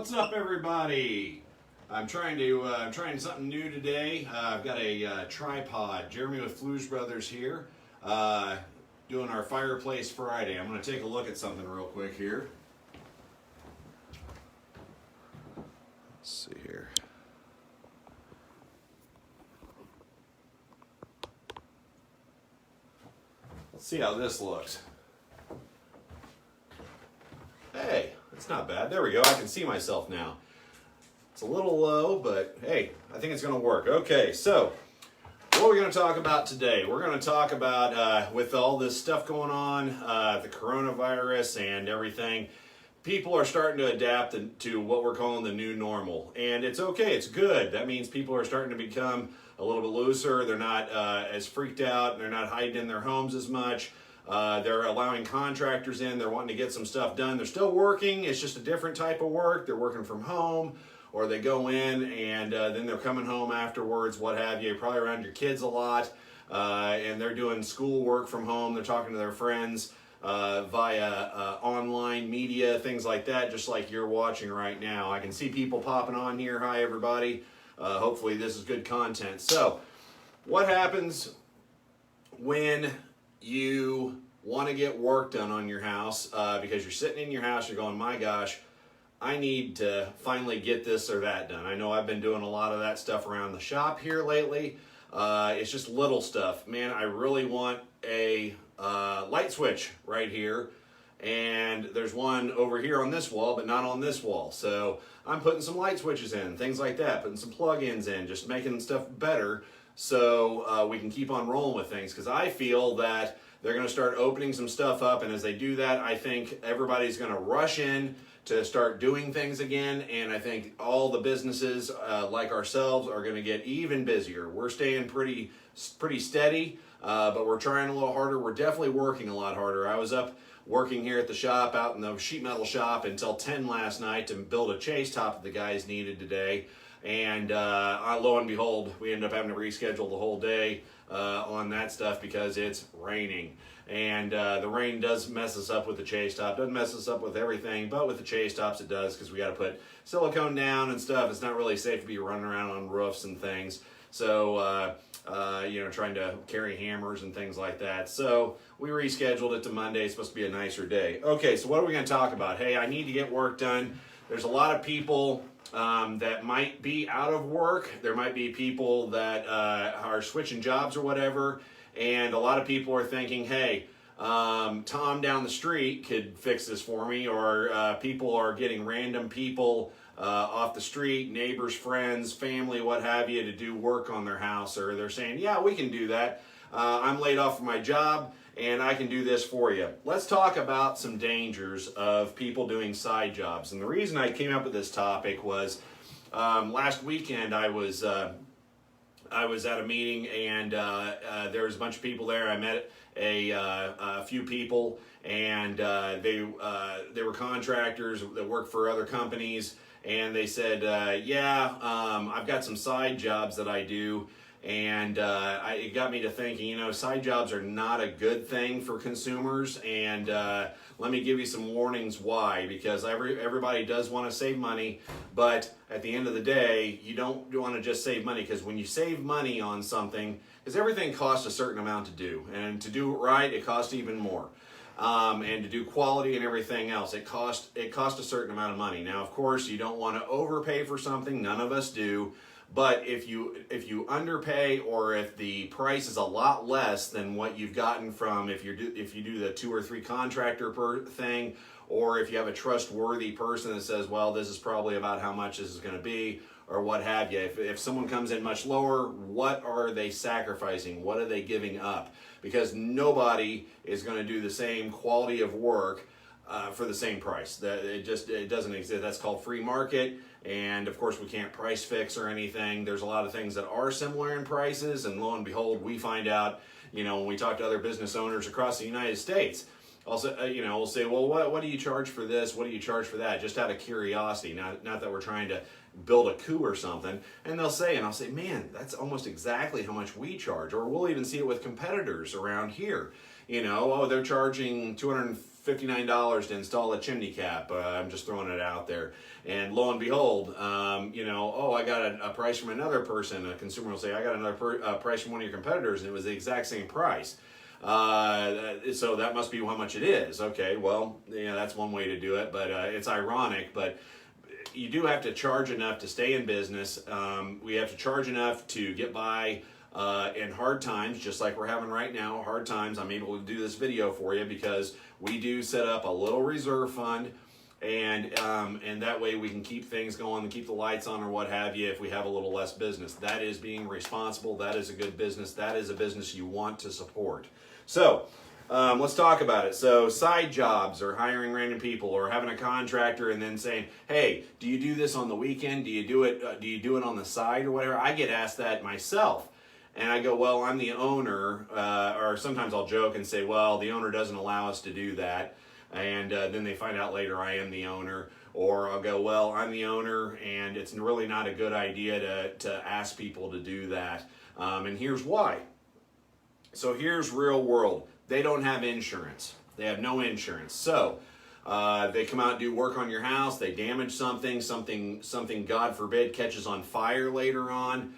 What's up, everybody? I'm trying something new today. I've got a tripod. Jeremy with Fluge Brothers here, doing our Fireplace Friday. I'm going to take a look at something real quick here. Let's see here. Let's see how this looks. Hey, that's not bad. There we go. I can see myself now. It's a little low, but hey, I think it's going to work. Okay, so what are we going to talk about today? We're going to talk about, with all this stuff going on, the coronavirus and everything, people are starting to adapt to what we're calling the new normal. And it's okay. It's good. That means people are starting to become a little bit looser. They're not as freaked out. They're not hiding in their homes as much. They're allowing contractors in. They're wanting to get some stuff done. They're still working. It's just a different type of work. They're working from home, or they go in and then they're coming home afterwards, what have you. You're probably around your kids a lot, and they're doing school work from home. They're talking to their friends via online media, things like that, just like you're watching right now. I can see people popping on here. Hi, everybody. Hopefully this is good content. So what happens when you want to get work done on your house because you're sitting in your house, you're going, my gosh, I need to finally get this or that done. I know I've been doing a lot of that stuff around the shop here lately. It's just little stuff. Man, I really want a light switch right here, and there's one over here on this wall, but not on this wall. So I'm putting some light switches in, things like that, putting some plug-ins in, just making stuff better so we can keep on rolling with things, because I feel that they're going to start opening some stuff up, and as they do that, I think everybody's going to rush in to start doing things again, and I think all the businesses like ourselves are going to get even busier. We're staying pretty steady, but we're trying a little harder. We're definitely working a lot harder. I was up working here at the shop, out in the sheet metal shop, until 10 last night to build a chase top that the guys needed today. And lo and behold, we ended up having to reschedule the whole day on that stuff because it's raining. And the rain does mess us up with the chase top. Doesn't mess us up with everything, but with the chase tops it does, because we got to put silicone down and stuff. It's not really safe to be running around on roofs and things. So, trying to carry hammers and things like that. So we rescheduled it to Monday. It's supposed to be a nicer day. Okay, so what are we going to talk about? Hey, I need to get work done. There's a lot of people that might be out of work. There might be people that are switching jobs or whatever, and a lot of people are thinking, hey, Tom down the street could fix this for me, or people are getting random people off the street, neighbors, friends, family, what have you, to do work on their house, or they're saying, yeah, we can do that. I'm laid off from my job, and I can do this for you. Let's talk about some dangers of people doing side jobs. And the reason I came up with this topic was last weekend I was at a meeting, and there was a bunch of people there. I met a few people, and they were contractors that worked for other companies, and they said, I've got some side jobs that I do. And it got me to thinking, side jobs are not a good thing for consumers. And let me give you some warnings why. Because everybody does want to save money, but at the end of the day, you don't want to just save money. Because when you save money on something, because everything costs a certain amount to do, and to do it right, it costs even more. And to do quality and everything else, it costs a certain amount of money. Now, of course, you don't want to overpay for something. None of us do. But if you underpay, or if the price is a lot less than what you've gotten from if you do the 2 or 3 contractor thing, or if you have a trustworthy person that says, well, this is probably about how much this is going to be, or what have you. If someone comes in much lower, what are they sacrificing? What are they giving up? Because nobody is going to do the same quality of work for the same price. It doesn't exist. That's called free market. And of course, we can't price fix or anything. There's a lot of things that are similar in prices, and lo and behold, we find out, when we talk to other business owners across the United States, also, we'll say, well, what do you charge for this? What do you charge for that? Just out of curiosity, not that we're trying to build a coup or something. And they'll say, and I'll say, man, that's almost exactly how much we charge. Or we'll even see it with competitors around here. Oh, they're charging $259 to install a chimney cap. I'm just throwing it out there. And lo and behold, oh, I got a price from another person. A consumer will say, I got another price from one of your competitors, and it was the exact same price. So that must be how much it is. Okay, well, that's one way to do it, but it's ironic. But you do have to charge enough to stay in business. We have to charge enough to get by in hard times, just like we're having right now. Hard times, I'm able to do this video for you because we do set up a little reserve fund, and that way we can keep things going and keep the lights on or what have you if we have a little less business. That is being responsible. That is a good business. That is a business you want to support. So let's talk about it. So side jobs, or hiring random people, or having a contractor and then saying, hey, do you do this on the weekend? Do you do it on the side or whatever? I get asked that myself. And I go, well, I'm the owner, or sometimes I'll joke and say, well, the owner doesn't allow us to do that. And then they find out later I am the owner. Or I'll go, well, I'm the owner, and it's really not a good idea to ask people to do that. And here's why. So here's real world. They don't have insurance. They have no insurance. So they come out and do work on your house. They damage something, God forbid, catches on fire later on.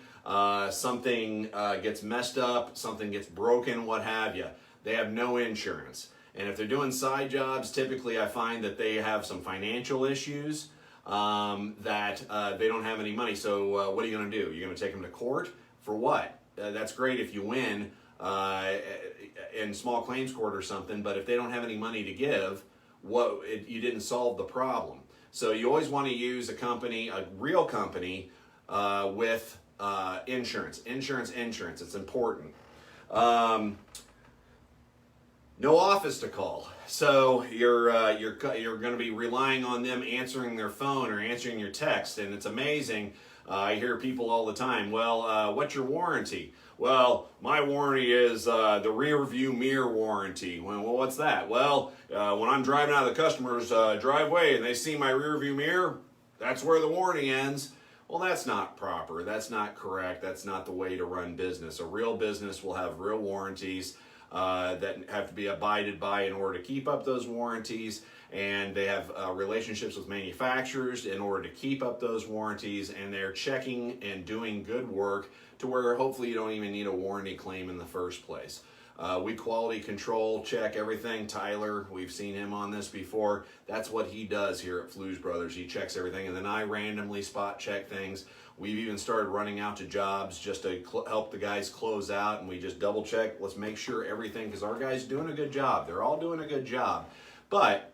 Something gets messed up, something gets broken, what have you. They have no insurance. And if they're doing side jobs, typically I find that they have some financial issues, that they don't have any money. So what are you going to do? You're going to take them to court? For what? That's great if you win in small claims court or something, but if they don't have any money to give, you didn't solve the problem. So you always want to use a real company with insurance. It's important. No office to call. So you're going to be relying on them answering their phone or answering your text, and it's amazing. I hear people all the time, well, what's your warranty? Well, my warranty is the rear view mirror warranty. Well, what's that? Well, when I'm driving out of the customer's driveway and they see my rear view mirror, that's where the warranty ends. Well, that's not proper. That's not correct. That's not the way to run business. A real business will have real warranties that have to be abided by in order to keep up those warranties, and they have relationships with manufacturers in order to keep up those warranties, and they're checking and doing good work to where hopefully you don't even need a warranty claim in the first place. We quality control check everything. Tyler, we've seen him on this before. That's what he does here at Flues Brothers. He checks everything, and then I randomly spot check things. We've even started running out to jobs just to help the guys close out, and we just double check. Let's make sure everything, because our guys doing a good job. They're all doing a good job, but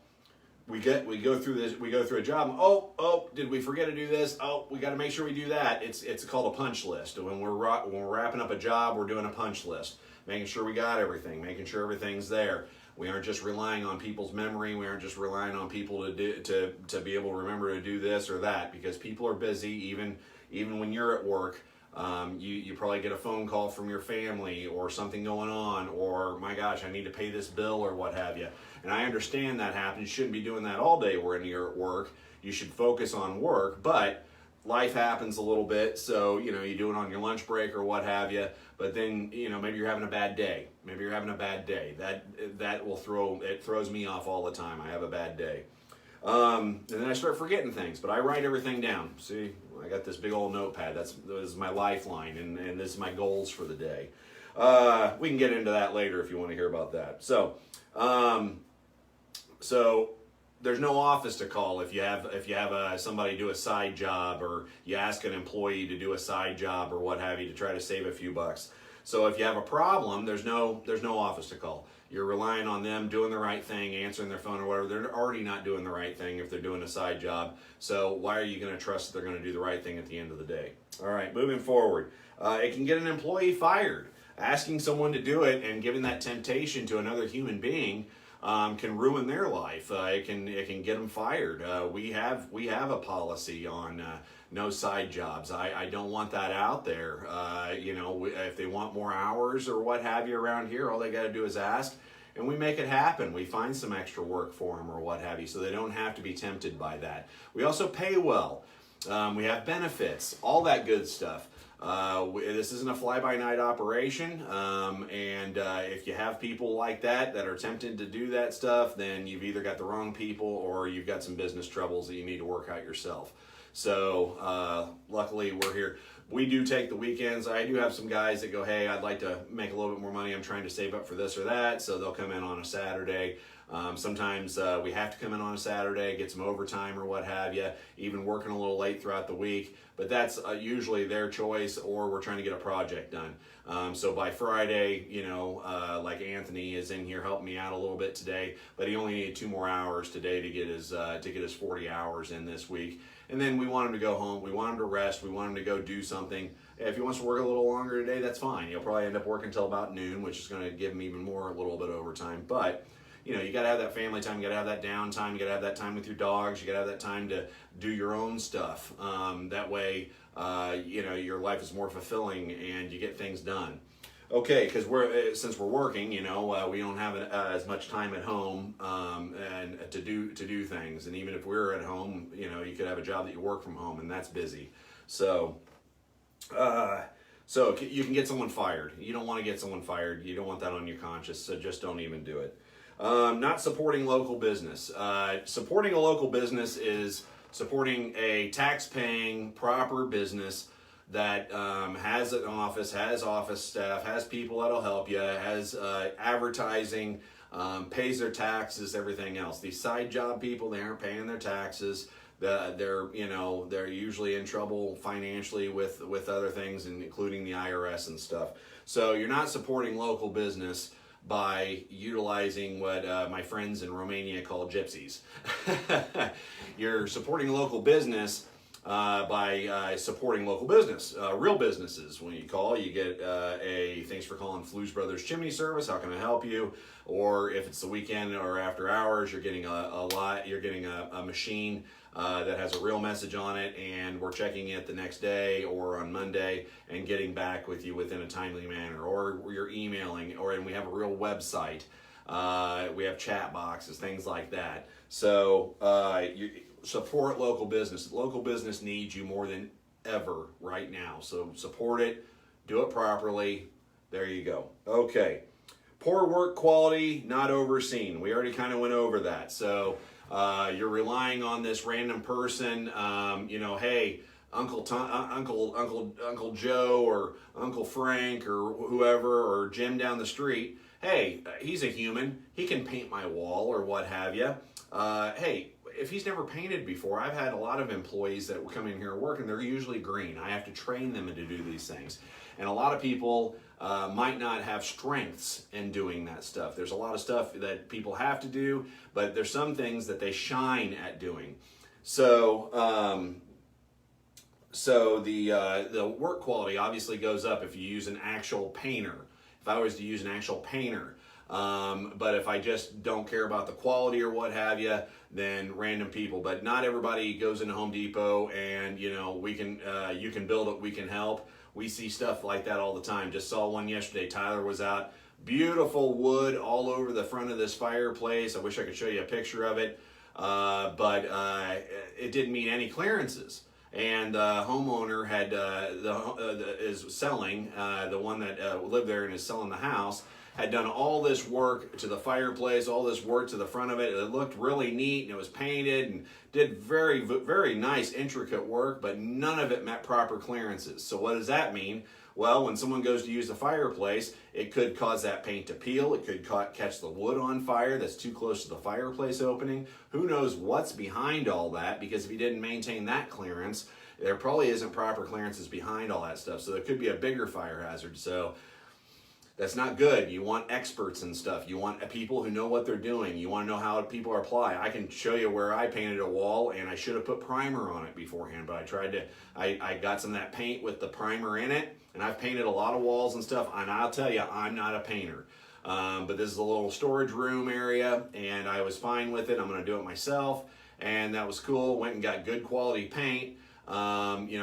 we go through a job. Oh, did we forget to do this? Oh, we got to make sure we do that. It's called a punch list. When we're wrapping up a job, we're doing a punch list, making sure we got everything, making sure everything's there. We aren't just relying on people's memory. We aren't just relying on people to be able to remember to do this or that, because people are busy. Even when you're at work, you probably get a phone call from your family or something going on, or my gosh, I need to pay this bill or what have you. And I understand that happens. You shouldn't be doing that all day when you're at work. You should focus on work, but life happens a little bit, so you do it on your lunch break or what have you. But then maybe you're having a bad day. That will throws me off all the time. I have a bad day. And then I start forgetting things, but I write everything down. See, I got this big old notepad. This is my lifeline, and this is my goals for the day. We can get into that later if you want to hear about that. So there's no office to call if you have somebody do a side job, or you ask an employee to do a side job or what have you to try to save a few bucks. So if you have a problem, there's no office to call. You're relying on them doing the right thing, answering their phone or whatever. They're already not doing the right thing if they're doing a side job. So why are you going to trust that they're going to do the right thing at the end of the day? All right, moving forward. It can get an employee fired. Asking someone to do it and giving that temptation to another human being can ruin their life. It can get them fired. We have a policy on no side jobs. I don't want that out there. If they want more hours or what have you around here, all they got to do is ask, and we make it happen. We find some extra work for them or what have you, so they don't have to be tempted by that. We also pay well. We have benefits, all that good stuff. This isn't a fly-by-night operation, and if you have people like that are tempted to do that stuff, then you've either got the wrong people or you've got some business troubles that you need to work out yourself. So luckily we're here. We do take the weekends. I do have some guys that go, hey, I'd like to make a little bit more money. I'm trying to save up for this or that. So they'll come in on a Saturday. Sometimes we have to come in on a Saturday, get some overtime or what have you, even working a little late throughout the week. But that's usually their choice, or we're trying to get a project done. So by Friday, like Anthony is in here helping me out a little bit today, but he only needed 2 more hours today to get his 40 hours in this week. And then we want him to go home. We want him to rest. We want him to go do something. If he wants to work a little longer today, that's fine. He'll probably end up working until about noon, which is going to give him even more, a little bit of overtime. But you got to have that family time. You got to have that downtime. You got to have that time with your dogs. You got to have that time to do your own stuff. That way, your life is more fulfilling and you get things done. Okay, because since we're working, we don't have as much time at home and to do things. And even if we're at home, you could have a job that you work from home, and that's busy. So you can get someone fired. You don't want to get someone fired. You don't want that on your conscience. So just don't even do it. Not supporting local business. Supporting a local business is supporting a tax-paying, proper business that has an office, has office staff, has people that'll help you, has advertising, pays their taxes, everything else. These side job people, they aren't paying their taxes. They're usually in trouble financially with other things, including the IRS and stuff. So you're not supporting local business by utilizing what my friends in Romania call gypsies. You're supporting local business by supporting local business, real businesses. When you call, you get thanks for calling Flues Brothers Chimney Service. How can I help you? Or if it's the weekend or after hours, you're getting a machine that has a real message on it, and we're checking it the next day or on Monday and getting back with you within a timely manner. Or you're emailing, and we have a real website. We have chat boxes, things like that. So you support local business. Local business needs you more than ever right now. So support it, do it properly. There you go. Okay. Poor work quality, not overseen. We already kind of went over that. So you're relying on this random person. Hey, Uncle Joe or Uncle Frank or whoever, or Jim down the street. Hey, he's a human. He can paint my wall or what have you. Hey, if he's never painted before, I've had a lot of employees that come in here and work, and they're usually green. I have to train them to do these things. And a lot of people might not have strengths in doing that stuff. There's a lot of stuff that people have to do, but there's some things that they shine at doing. So the work quality obviously goes up if you use an actual painter. If I was to use an actual painter, but if I just don't care about the quality or what have you, then random people. But not everybody goes into Home Depot and you can build it, we can help. We see stuff like that all the time. Just saw one yesterday. Tyler was out. Beautiful wood all over the front of this fireplace. I wish I could show you a picture of it, but it didn't meet any clearances. And the homeowner is selling, the one that lived there and is selling the house, had done all this work to the fireplace, all this work to the front of it. It looked really neat, and it was painted and did very, very nice, intricate work, but none of it met proper clearances. So what does that mean? Well, when someone goes to use the fireplace, it could cause that paint to peel. It could catch the wood on fire that's too close to the fireplace opening. Who knows what's behind all that, because if you didn't maintain that clearance, there probably isn't proper clearances behind all that stuff. So it could be a bigger fire hazard. So that's not good. You want experts and stuff. You want people who know what they're doing. You want to know how people apply. I can show you where I painted a wall, and I should have put primer on it beforehand, but I got some of that paint with the primer in it, and I've painted a lot of walls and stuff, and I'll tell you, I'm not a painter. But this is a little storage room area, and I was fine with it. I'm going to do it myself, and that was cool. Went and got good quality paint.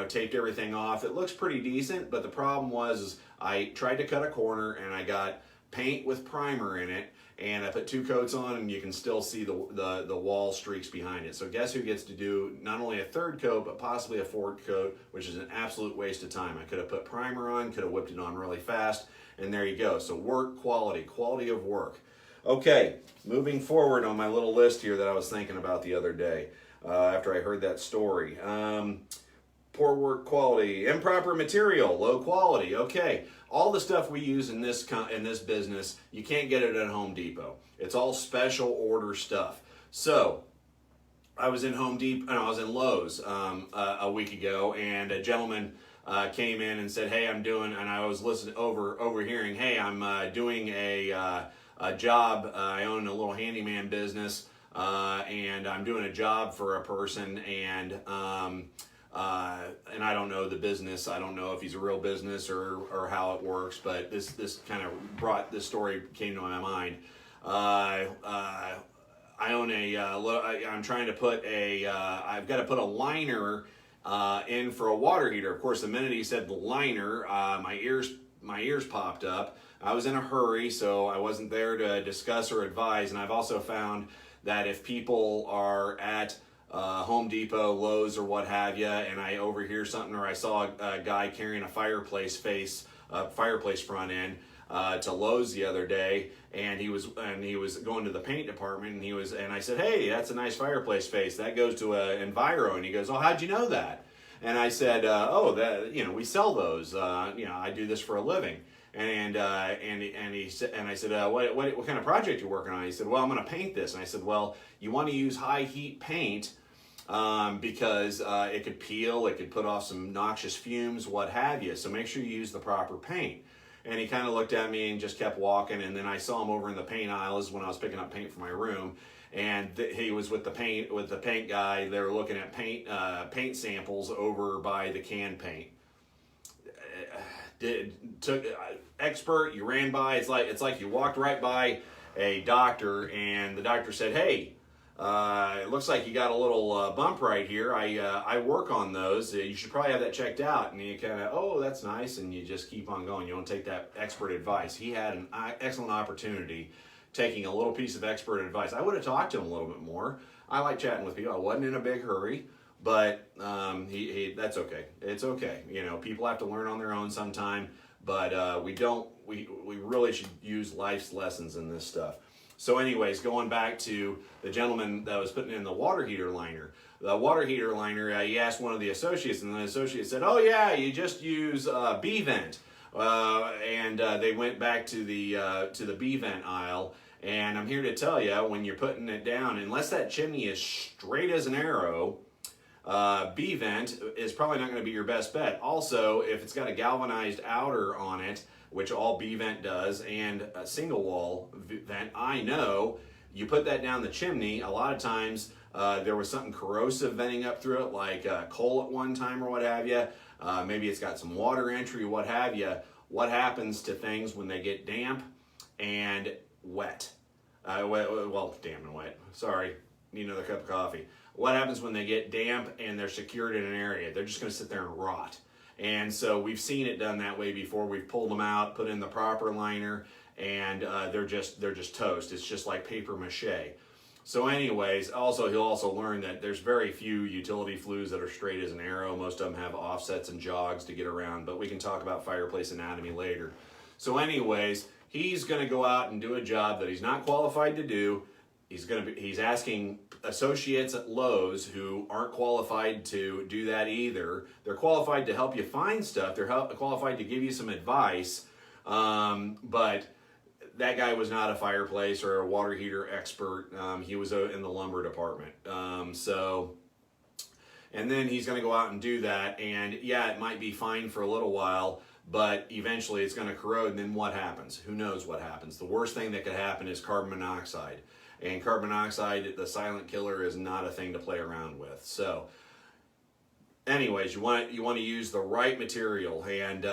Taped everything off. It looks pretty decent, but the problem was I tried to cut a corner and I got paint with primer in it, and I put 2 coats on, and you can still see the wall streaks behind it. So guess who gets to do not only a 3rd coat, but possibly a 4th coat, which is an absolute waste of time. I could have put primer on, could have whipped it on really fast, and there you go. So work quality of work. Okay, moving forward on my little list here that I was thinking about the other day after I heard that story. Poor work quality, improper material, low quality. Okay, all the stuff we use in this business, you can't get it at Home Depot. It's all special order stuff. So I was in I was in Lowe's a week ago, and a gentleman came in and said, "Hey, and I was overhearing, hey, I'm doing a job. I own a little handyman business, and I'm doing a job for a person, and I don't know the business. I don't know if he's a real business or how it works, but this kind of this story came to my mind. I own I'm trying to put I've got to put a liner in for a water heater. Of course, the minute he said the liner, my ears popped up. I was in a hurry, so I wasn't there to discuss or advise. And I've also found that if people are at Home Depot, Lowe's, or what have you, and I overhear something, or I saw a guy carrying a fireplace front end to Lowe's the other day, and he was going to the paint department, and I said, "Hey, that's a nice fireplace face. That goes to Enviro." And he goes, "Oh, how'd you know that?" And I said, "Oh, that we sell those. I do this for a living." And I said, what kind of project you working on? He said, "Well, I'm going to paint this." And I said, "Well, you want to use high heat paint because it could peel, it could put off some noxious fumes, what have you. So make sure you use the proper paint." And he kind of looked at me and just kept walking. And then I saw him over in the paint aisle. This is when I was picking up paint for my room. And he was with the paint guy. They were looking at paint samples over by the can paint. Expert, you ran by. It's like you walked right by a doctor, and the doctor said, "Hey, it looks like you got a little bump right here. I work on those. You should probably have that checked out." And you kind of, "Oh, that's nice," and you just keep on going. You don't take that expert advice. He had an excellent opportunity taking a little piece of expert advice. I would have talked to him a little bit more. I like chatting with people. I wasn't in a big hurry. But that's okay. It's okay. People have to learn on their own sometime. But we really should use life's lessons in this stuff. So anyways, going back to the gentleman that was putting in the water heater liner. The water heater liner, he asked one of the associates, and the associate said, "Oh yeah, you just use B-vent." And they went back to the B-vent aisle. And I'm here to tell you, when you're putting it down, unless that chimney is straight as an arrow, B-vent is probably not going to be your best bet. Also, if it's got a galvanized outer on it, which all B-vent does, and a single wall vent, I know you put that down the chimney. A lot of times there was something corrosive venting up through it, like coal at one time or what have you. Maybe it's got some water entry, what have you. What happens to things when they get damp and wet? Damp and wet. Sorry, need another cup of coffee. What happens when they get damp and they're secured in an area? They're just going to sit there and rot. And so we've seen it done that way before. We've pulled them out, put in the proper liner, and they're just toast. It's just like paper mache. So anyways, he'll also learn that there's very few utility flues that are straight as an arrow. Most of them have offsets and jogs to get around, but we can talk about fireplace anatomy later. So anyways, he's going to go out and do a job that he's not qualified to do. He's asking associates at Lowe's who aren't qualified to do that either. They're qualified to help you find stuff. They're qualified to give you some advice. But that guy was not a fireplace or a water heater expert. He was in the lumber department. And then he's going to go out and do that. And yeah, it might be fine for a little while, but eventually it's going to corrode. And then what happens? Who knows what happens? The worst thing that could happen is carbon monoxide. And carbon monoxide, the silent killer, is not a thing to play around with. So, anyways, you want to use the right material. And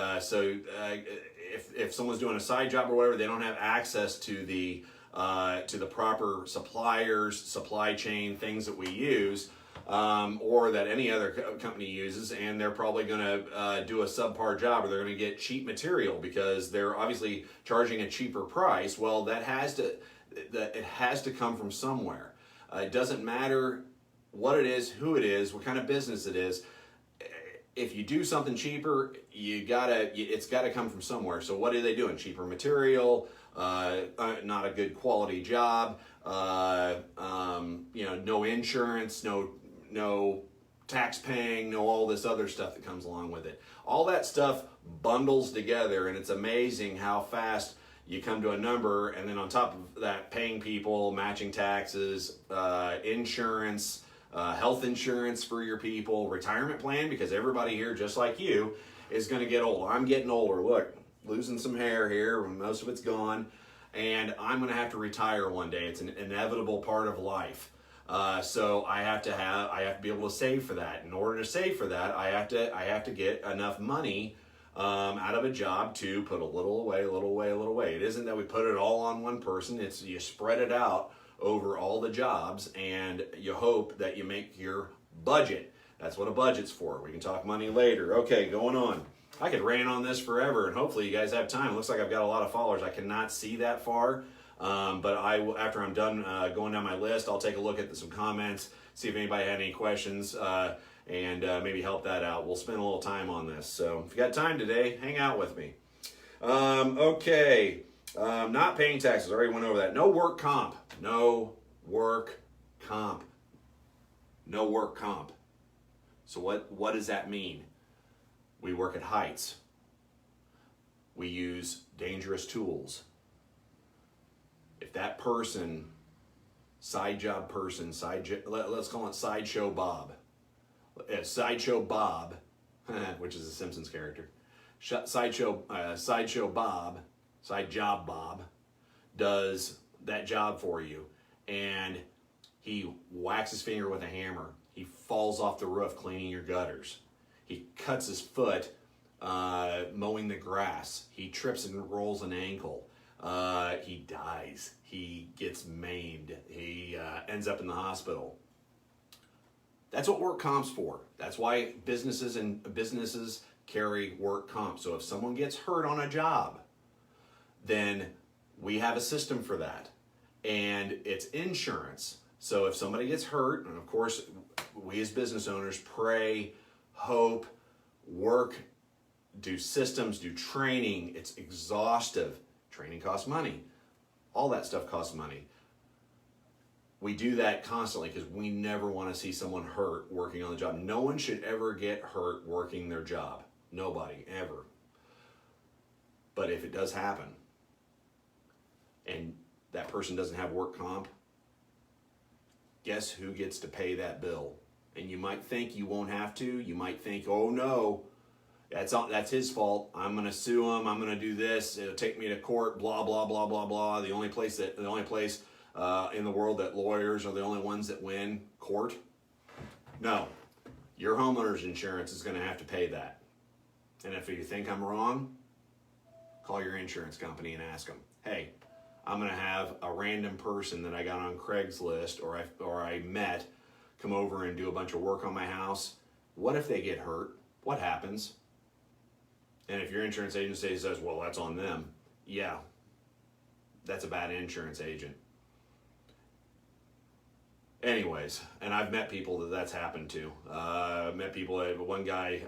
if someone's doing a side job or whatever, they don't have access to the proper suppliers, supply chain, things that we use, or that any other company uses, and they're probably going to do a subpar job, or they're going to get cheap material because they're obviously charging a cheaper price. Well, that it has to come from somewhere. It doesn't matter what it is, who it is, what kind of business it is. If you do something cheaper, it's gotta come from somewhere. So what are they doing? Cheaper material, not a good quality job, no insurance, no tax paying, no all this other stuff that comes along with it. All that stuff bundles together, and it's amazing how fast you come to a number, and then on top of that, paying people, matching taxes, insurance, health insurance for your people, retirement plan, because everybody here, just like you, is going to get old. I'm getting older. Look, losing some hair here, most of it's gone, and I'm going to have to retire one day. It's an inevitable part of life. So I have to be able to save for that. In order to save for that, I have to get enough money out of a job to put a little away, a little away, a little away. It isn't that we put it all on one person. It's you spread it out over all the jobs, and you hope that you make your budget. That's what a budget's for. We can talk money later. Okay, going on. I could rant on this forever, and hopefully you guys have time. It looks like I've got a lot of followers. I cannot see that far, but after I'm done going down my list, I'll take a look at some comments, see if anybody had any questions, and maybe help that out. We'll spend a little time on this. So if you got time today, hang out with me. Okay. Not paying taxes. I already went over that. No work comp. No work comp. No work comp. So what does that mean? We work at heights. We use dangerous tools. If that person, let's call it Sideshow Bob. Sideshow Bob, which is a Simpsons character. Sideshow Bob, Side Job Bob, does that job for you, and he whacks his finger with a hammer. He falls off the roof cleaning your gutters. He cuts his foot mowing the grass. He trips and rolls an ankle. He dies. He gets maimed. He ends up in the hospital. That's what work comp's for. That's why businesses carry work comp. So if someone gets hurt on a job, then we have a system for that. And it's insurance. So if somebody gets hurt, and of course, we as business owners pray, hope, work, do systems, do training. It's exhaustive. Training costs money. All that stuff costs money. We do that constantly because we never want to see someone hurt working on the job. No one should ever get hurt working their job. Nobody, ever. But if it does happen, and that person doesn't have work comp, guess who gets to pay that bill? And you might think you won't have to. You might think, oh no, that's his fault. I'm going to sue him. I'm going to do this. It'll take me to court. Blah blah blah blah blah. The only place in the world that lawyers are the only ones that win, court. No, your homeowner's insurance is going to have to pay that. And if you think I'm wrong, call your insurance company and ask them, hey, I'm going to have a random person that I got on Craigslist or I met come over and do a bunch of work on my house. What if they get hurt? What happens? And if your insurance agency says, well, that's on them. Yeah, that's a bad insurance agent. Anyways, and I've met people that's happened to. Met people, one guy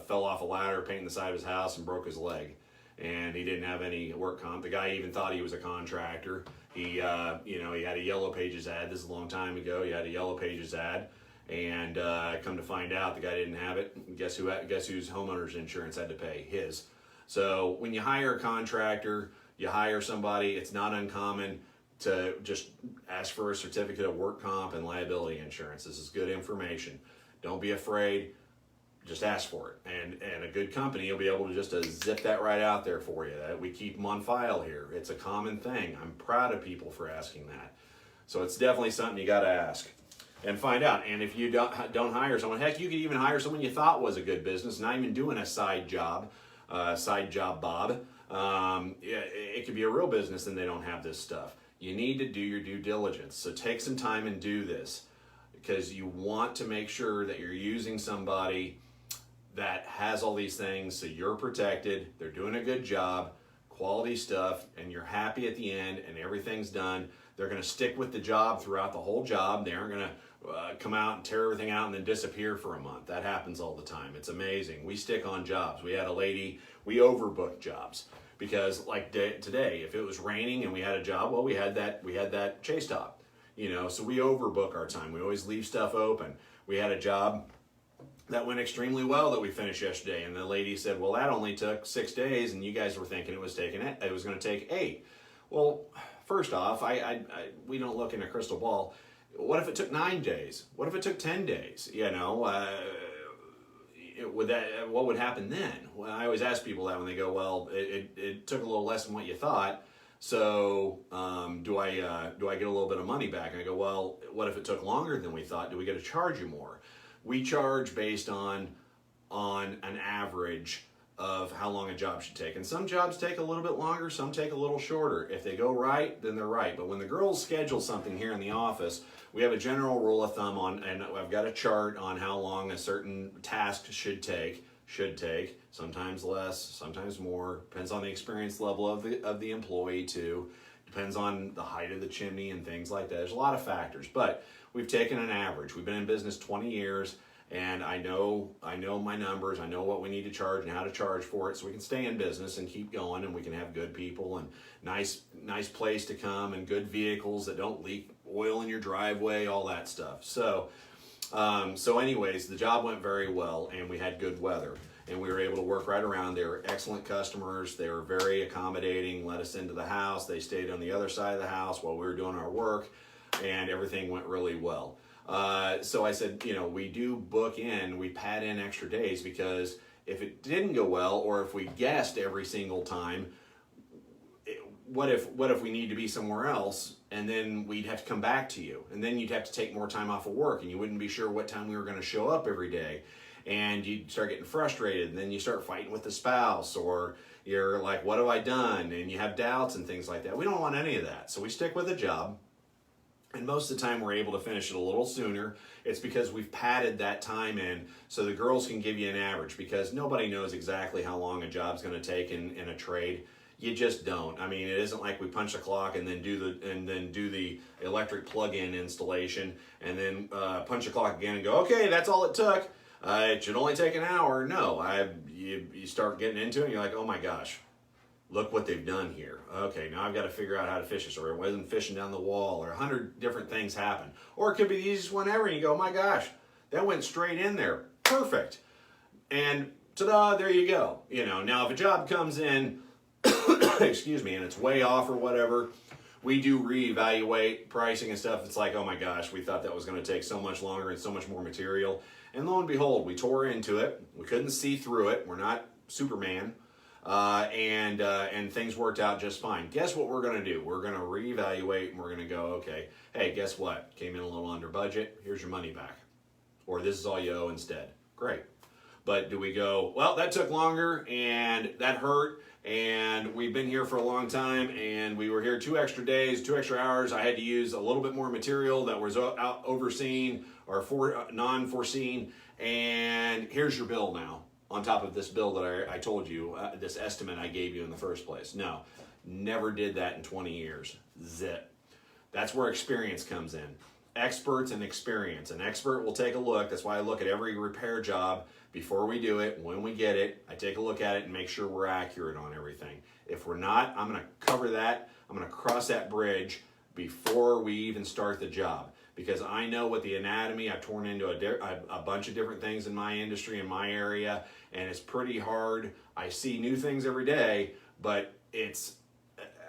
fell off a ladder painting the side of his house and broke his leg. And he didn't have any work comp. The guy even thought he was a contractor. He had a Yellow Pages ad. This is a long time ago. He had a Yellow Pages ad, and come to find out, the guy didn't have it. Guess whose homeowner's insurance had to pay? His. So when you hire a contractor, you hire somebody. It's not uncommon to just ask for a certificate of work comp and liability insurance. This is good information. Don't be afraid. Just ask for it, and a good company will be able to just zip that right out there for you. We keep them on file here. It's a common thing. I'm proud of people for asking that. So it's definitely something you got to ask and find out. And if you don't hire someone, heck, you could even hire someone you thought was a good business, not even doing a side job Bob. It could be a real business and they don't have this stuff. You need to do your due diligence. So take some time and do this, because you want to make sure that you're using somebody that has all these things so you're protected, they're doing a good job, quality stuff and you're happy at the end and everything's done, they're going to stick with the job throughout the whole job. They aren't going to come out and tear everything out and then disappear for a month. That happens all the time. It's amazing. We stick on jobs. We had a lady, we overbooked jobs because like today, if it was raining and we had a job, well, we had that chase top, so we overbook our time. We always leave stuff open. We had a job that went extremely well that we finished yesterday, and the lady said, well, that only took 6 days, and you guys were thinking it was going to take 8. Well, first off, we don't look in a crystal ball. What if it took 9 days? What if it took 10 days? What would happen then? Well, I always ask people that when they go, well, it took a little less than what you thought. So do I get a little bit of money back? And I go, well, what if it took longer than we thought? Do we get to charge you more? We charge based on an average of how long a job should take. And some jobs take a little bit longer, some take a little shorter. If they go right, then they're right. But when the girls schedule something here in the office, we have a general rule of thumb and I've got a chart on how long a certain task should take. Sometimes less, sometimes more. Depends on the experience level of the employee too. Depends on the height of the chimney and things like that. There's a lot of factors, but we've taken an average. We've been in business 20 years. And I know my numbers. I know what we need to charge and how to charge for it, so we can stay in business and keep going, and we can have good people and nice place to come and good vehicles that don't leak oil in your driveway, all that stuff. So anyways, the job went very well, and we had good weather, and we were able to work right around. They were excellent customers. They were very accommodating. Let us into the house. They stayed on the other side of the house while we were doing our work, and everything went really well. So I said, we do book in, we pad in extra days, because if it didn't go well, or if we guessed every single time, what if we need to be somewhere else, and then we'd have to come back to you, and then you'd have to take more time off of work, and you wouldn't be sure what time we were going to show up every day, and you'd start getting frustrated, and then you start fighting with the spouse, or you're like, what have I done? And you have doubts and things like that. We don't want any of that. So we stick with a job. And most of the time we're able to finish it a little sooner. It's because we've padded that time in so the girls can give you an average, because nobody knows exactly how long a job's going to take in a trade. You just don't. I mean, it isn't like we punch the clock and then do the electric plug-in installation and then punch the clock again and go, okay, that's all it took. It should only take an hour. No, you start getting into it and you're like, oh my gosh. Look what they've done here. Okay, now I've got to figure out how to fish this, or it wasn't fishing down the wall, or 100 different things happen. Or it could be the easiest one ever, and you go, oh my gosh, that went straight in there. Perfect. And ta-da, there you go. Now if a job comes in, excuse me, and it's way off or whatever, we do reevaluate pricing and stuff. It's like, oh my gosh, we thought that was going to take so much longer and so much more material. And lo and behold, we tore into it. We couldn't see through it. We're not Superman. And things worked out just fine. Guess what we're going to do? We're going to reevaluate, and we're going to go, okay, hey, guess what? Came in a little under budget. Here's your money back. Or this is all you owe instead. Great. But do we go, well, that took longer, and that hurt, and we've been here for a long time, and we were here 2 extra days, 2 extra hours. I had to use a little bit more material that was overseen or non-foreseen, and here's your bill now. On top of this bill that I told you, this estimate I gave you in the first place. No, never did that in 20 years. Zip. That's where experience comes in. Experts and experience. An expert will take a look. That's why I look at every repair job before we do it. When we get it, I take a look at it and make sure we're accurate on everything. If we're not, I'm going to cover that. I'm going to cross that bridge before we even start the job. Because I know what the anatomy, I've torn into a bunch of different things in my industry, in my area, and it's pretty hard. I see new things every day, but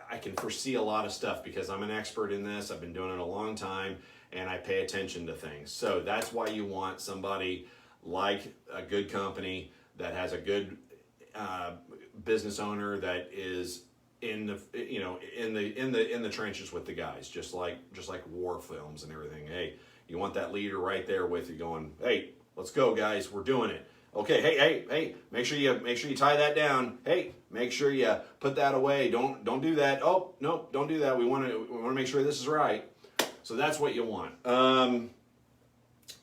I can foresee a lot of stuff because I'm an expert in this. I've been doing it a long time, and I pay attention to things. So that's why you want somebody like a good company that has a good business owner that is in the trenches with the guys, just like war films and everything. Hey, you want that leader right there with you, going, hey, let's go, guys, we're doing it. Okay, hey, make sure you tie that down. Hey, make sure you put that away. Don't do that. Oh no, don't do that. We want to make sure this is right. So that's what you want.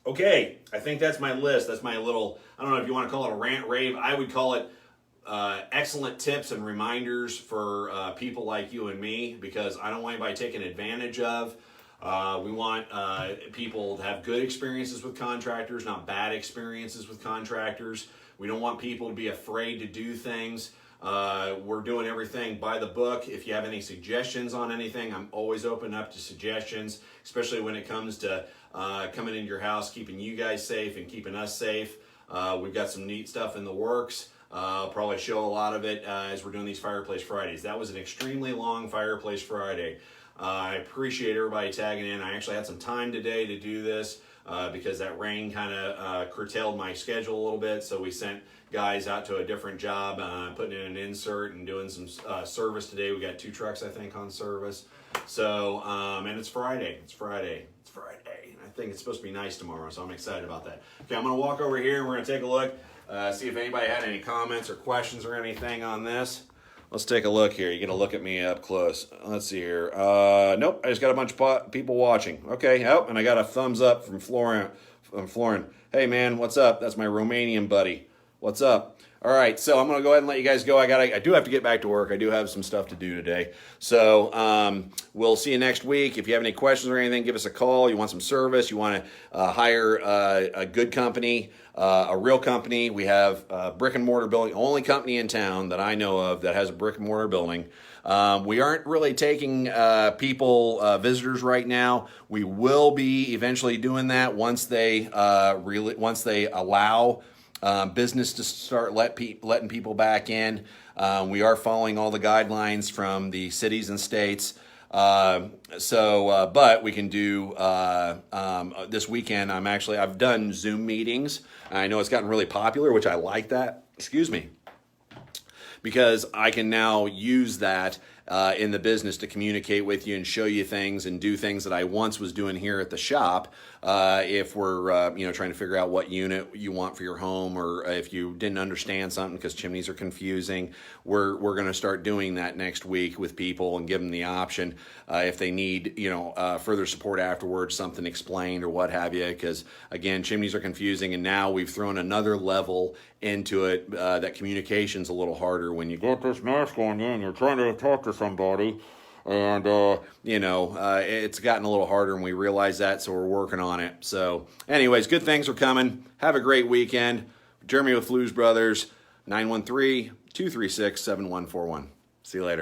Okay, I think that's my list. That's my little, I don't know if you want to call it a rant rave. I would call it excellent tips and reminders for people like you and me, because I don't want anybody taken advantage of. We want people to have good experiences with contractors, not bad experiences with contractors. We don't want people to be afraid to do things. We're doing everything by the book. If you have any suggestions on anything, I'm always open up to suggestions, especially when it comes to coming into your house, keeping you guys safe and keeping us safe. We've got some neat stuff in the works. I'll probably show a lot of it as we're doing these Fireplace Fridays. That was an extremely long Fireplace Friday. I appreciate everybody tagging in. I actually had some time today to do this because that rain kind of curtailed my schedule a little bit. So we sent guys out to a different job, putting in an insert and doing some service today. We got 2 trucks, I think, on service. So, and it's Friday. It's Friday. I think it's supposed to be nice tomorrow, so I'm excited about that. Okay, I'm going to walk over here and we're going to take a look, see if anybody had any comments or questions or anything on this. Let's take a look here. You get to look at me up close. Let's see here. Nope, I just got a bunch of people watching. Okay, oh, and I got a thumbs up from Florin. Hey, man, what's up? That's my Romanian buddy. What's up? All right, so I'm going to go ahead and let you guys go. I do have to get back to work. I do have some stuff to do today. So we'll see you next week. If you have any questions or anything, give us a call. You want some service, you want to hire a good company, a real company. We have a brick and mortar building, only company in town that I know of that has a brick and mortar building. We aren't really taking visitors right now. We will be eventually doing that once they allow business to start letting people back in. We are following all the guidelines from the cities and states. But we can do this weekend. I've done Zoom meetings. I know it's gotten really popular, which I like that. Excuse me. Because I can now use that in the business to communicate with you and show you things and do things that I once was doing here at the shop. If we're trying to figure out what unit you want for your home, or if you didn't understand something because chimneys are confusing, we're going to start doing that next week with people and give them the option if they need further support afterwards, something explained or what have you. Because again, chimneys are confusing, and now we've thrown another level into it that communication's a little harder when you got this mask on you and you're trying to talk to somebody. And, it's gotten a little harder, and we realize that, so we're working on it. So, anyways, good things are coming. Have a great weekend. Jeremy with Flues Brothers, 913-236-7141. See you later.